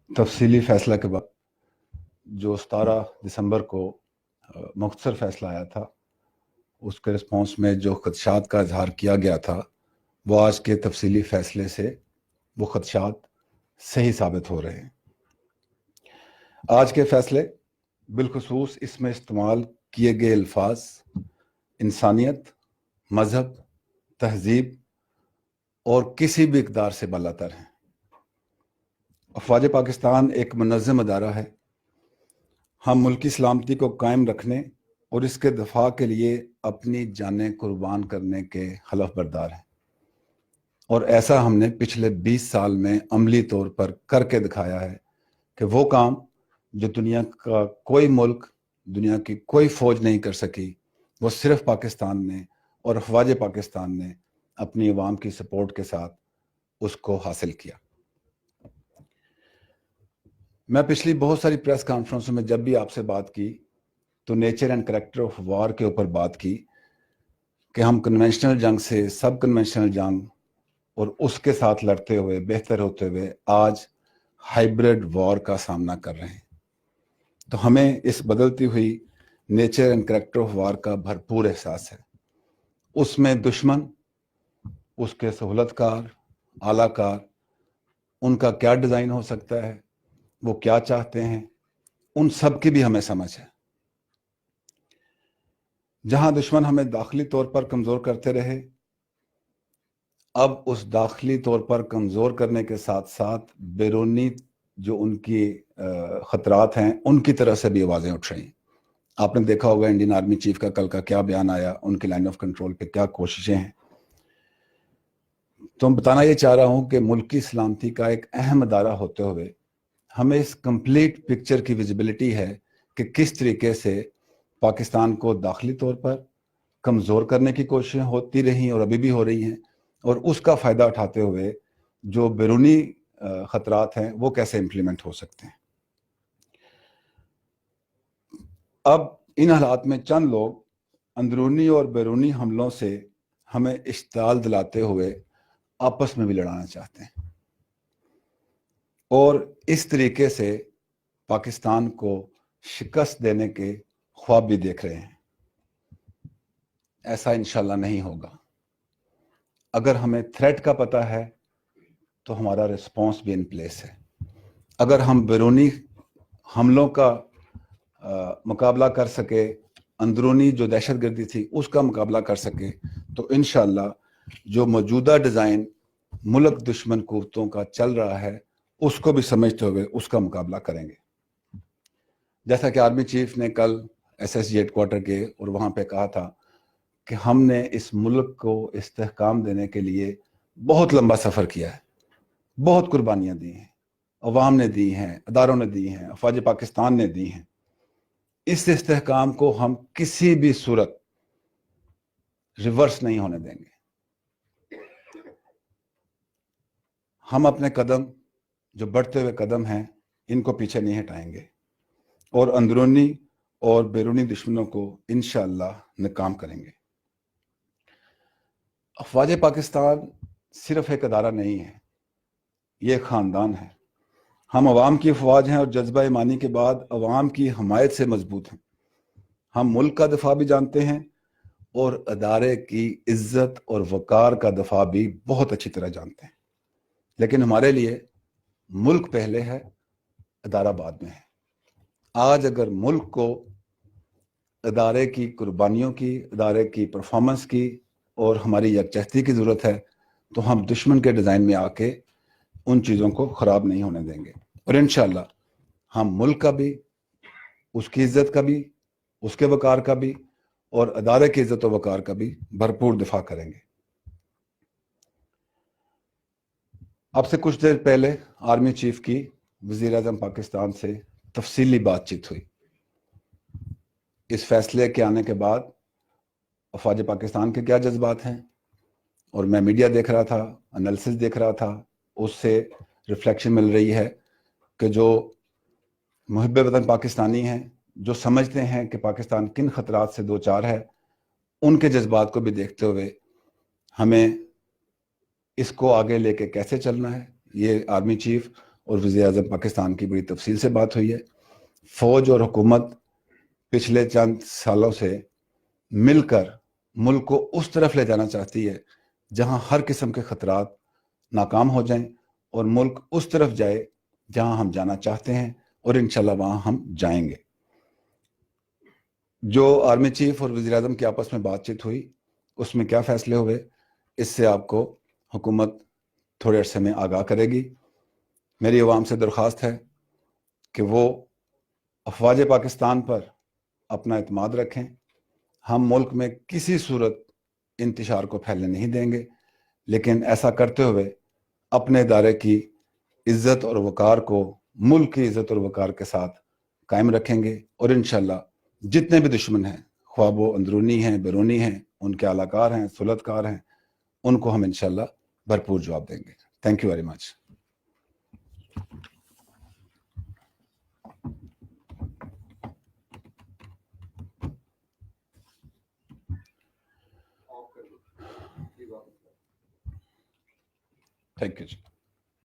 तफसीली फ़ैसला के बाद जो 17 दिसंबर को मुख्तसर फ़ैसला आया था, उसके रिस्पॉन्स में जो खदशात का इजहार किया गया था, वो आज के तफसीली फ़ैसले से वो खदशात सही साबित हो रहे हैं। आज के फ़ैसले बिलखुसूस इसमें इस्तेमाल किए गए अल्फाज इंसानियत, मज़हब, तहज़ीब और किसी भी इक़दार से बालातर हैं। अफ़वाज पाकिस्तान एक मुनज़्ज़म अदारा है। हम मुल्की सलामती को कायम रखने और इसके दफा के लिए अपनी जानें कुर्बान करने के हलफ बरदार हैं, और ऐसा हमने पिछले 20 साल में अमली तौर पर करके दिखाया है कि वो काम जो दुनिया का कोई मुल्क, दुनिया की कोई फ़ौज नहीं कर सकी, वो सिर्फ पाकिस्तान ने और अफ़वाज पाकिस्तान ने अपनी अवाम की सपोर्ट के साथ उसको हासिल किया। मैं पिछली बहुत सारी प्रेस कॉन्फ्रेंसों में जब भी आपसे बात की तो nature and character of war के ऊपर बात की कि हम कन्वेंशनल जंग से सब कन्वेंशनल जंग और उसके साथ लड़ते हुए बेहतर होते हुए आज हाइब्रिड वॉर का सामना कर रहे हैं। तो हमें इस बदलती हुई nature and character of war का भरपूर एहसास है। उसमें दुश्मन, उसके सहूलतकार, आलाकार, उनका क्या डिज़ाइन हो सकता है, वो क्या चाहते हैं, उन सब की भी हमें समझ है। जहां दुश्मन हमें दाखिली तौर पर कमज़ोर करते रहे, अब उस दाखिली तौर पर कमज़ोर करने के साथ साथ बैरूनी जो उनकी ख़तरात हैं, उनकी तरफ से भी आवाज़ें उठ रही हैं। आपने देखा होगा इंडियन आर्मी चीफ का कल का क्या बयान आया, उनकी लाइन ऑफ कंट्रोल पे क्या कोशिशें हैं। तो मैं बताना ये चाह रहा हूँ कि मुल्क की सलामती का एक अहम अदारा होते हुए हमें इस कंप्लीट पिक्चर की विजिबिलिटी है कि किस तरीके से पाकिस्तान को दाखिली तौर पर कमज़ोर करने की कोशिशें होती रही और अभी भी हो रही हैं, और उसका फ़ायदा उठाते हुए जो बैरूनी ख़तरात हैं वो कैसे इम्प्लीमेंट हो सकते हैं। अब इन हालात में चंद लोग अंदरूनी और बैरूनी हमलों से हमें इश्ताल दिलाते हुए आपस में भी लड़ाना चाहते हैं और इस तरीके से पाकिस्तान को शिकस्त देने के ख्वाब भी देख रहे हैं। ऐसा इंशाल्लाह नहीं होगा। अगर हमें थ्रेट का पता है तो हमारा रिस्पॉन्स भी इन प्लेस है। अगर हम बैरूनी हमलों का मुकाबला कर सके, अंदरूनी जो दहशतगर्दी थी उसका मुकाबला कर सके, तो इंशाल्लाह जो मौजूदा डिज़ाइन मुल्क दुश्मन कुव्वतों का चल रहा है उसको भी समझते हुए उसका मुकाबला करेंगे। जैसा कि आर्मी चीफ ने कल SSG हेडक्वार्टर के और वहाँ पे कहा था कि हमने इस मुल्क को इस्तेहकाम देने के लिए बहुत लंबा सफ़र किया है, बहुत कुर्बानियाँ दी हैं, अवाम ने दी हैं, अदारों ने दी हैं, अफ़वाज पाकिस्तान ने दी हैं। इस इस्तेहकाम को हम किसी भी सूरत रिवर्स नहीं होने देंगे। हम अपने कदम, जो बढ़ते हुए कदम हैं, इनको पीछे नहीं हटाएंगे और अंदरूनी और बैरूनी दुश्मनों को इंशाअल्लाह नाकाम करेंगे। अफ़वाज पाकिस्तान सिर्फ एक अदारा नहीं है, ये ख़ानदान है। हम अवाम की अफवाज हैं और जज्बा ईमानी के बाद अवाम की हमायत से मजबूत हैं। हम मुल्क का दफा भी जानते हैं और अदारे की इज्जत और वकार का दफा भी बहुत अच्छी तरह जानते हैं। लेकिन हमारे लिए मुल्क पहले है, अदारा बाद में है। आज अगर मुल्क को अदारे की कुर्बानियों की, अदारे की परफॉर्मेंस की और हमारी यकजहती की ज़रूरत है, तो हम दुश्मन के डिज़ाइन में आके उन चीज़ों को ख़राब नहीं होने देंगे और इंशाअल्लाह हम मुल्क का भी, उसकी इज्जत का भी, उसके वकार का भी और अदारे की इज्जत और वकार का भी भरपूर दिफा करेंगे। अब से कुछ देर पहले आर्मी चीफ की वज़ीर आज़म पाकिस्तान से तफसीली बातचीत हुई। इस फैसले के आने के बाद अफ़वाज पाकिस्तान के क्या जज्बात हैं, और मैं मीडिया देख रहा था, एनालिसिस देख रहा था, उससे रिफ्लेक्शन मिल रही है कि जो मुहिब्बे वतन पाकिस्तानी हैं, जो समझते हैं कि पाकिस्तान किन ख़तरात से दो चार है, उनके जज्बात को भी देखते हुए हमें इसको आगे लेके कैसे चलना है, ये आर्मी चीफ اور वज़ीर आज़म पाकिस्तान की बड़ी तफसील से बात हुई है। फ़ौज और हुकूमत पिछले चंद सालों से मिलकर मुल्क को उस तरफ ले जाना चाहती है जहां हर किस्म के खतरात नाकाम हो जाएं और मुल्क उस तरफ जाए जहां हम जाना चाहते हैं, और इंशाल्लाह वहां हम जाएंगे। जो आर्मी चीफ और वज़ीर आज़म की आपस में बातचीत हुई उसमें क्या फैसले हुए, इससे आपको हुकूमत थोड़े अरसे में आगाह करेगी। मेरी अवाम से दरख्वास्त है कि वो अफवाज पाकिस्तान पर अपना इत्मीद रखें। हम मुल्क में किसी सूरत इंतशार को फैलने नहीं देंगे, लेकिन ऐसा करते हुए अपने इदारे की इज़्ज़त और वक़ार को मुल्क की इज़्ज़त और वक़ार के साथ कायम रखेंगे, और इंशाल्लाह जितने भी दुश्मन हैं, ख्वाह वो अंदरूनी हैं, बैरूनी हैं, उनके आलाकार हैं, सुलतकार हैं, उनको हम इंशाल्लाह भरपूर जवाब देंगे। Thank you very much. Thank you ji.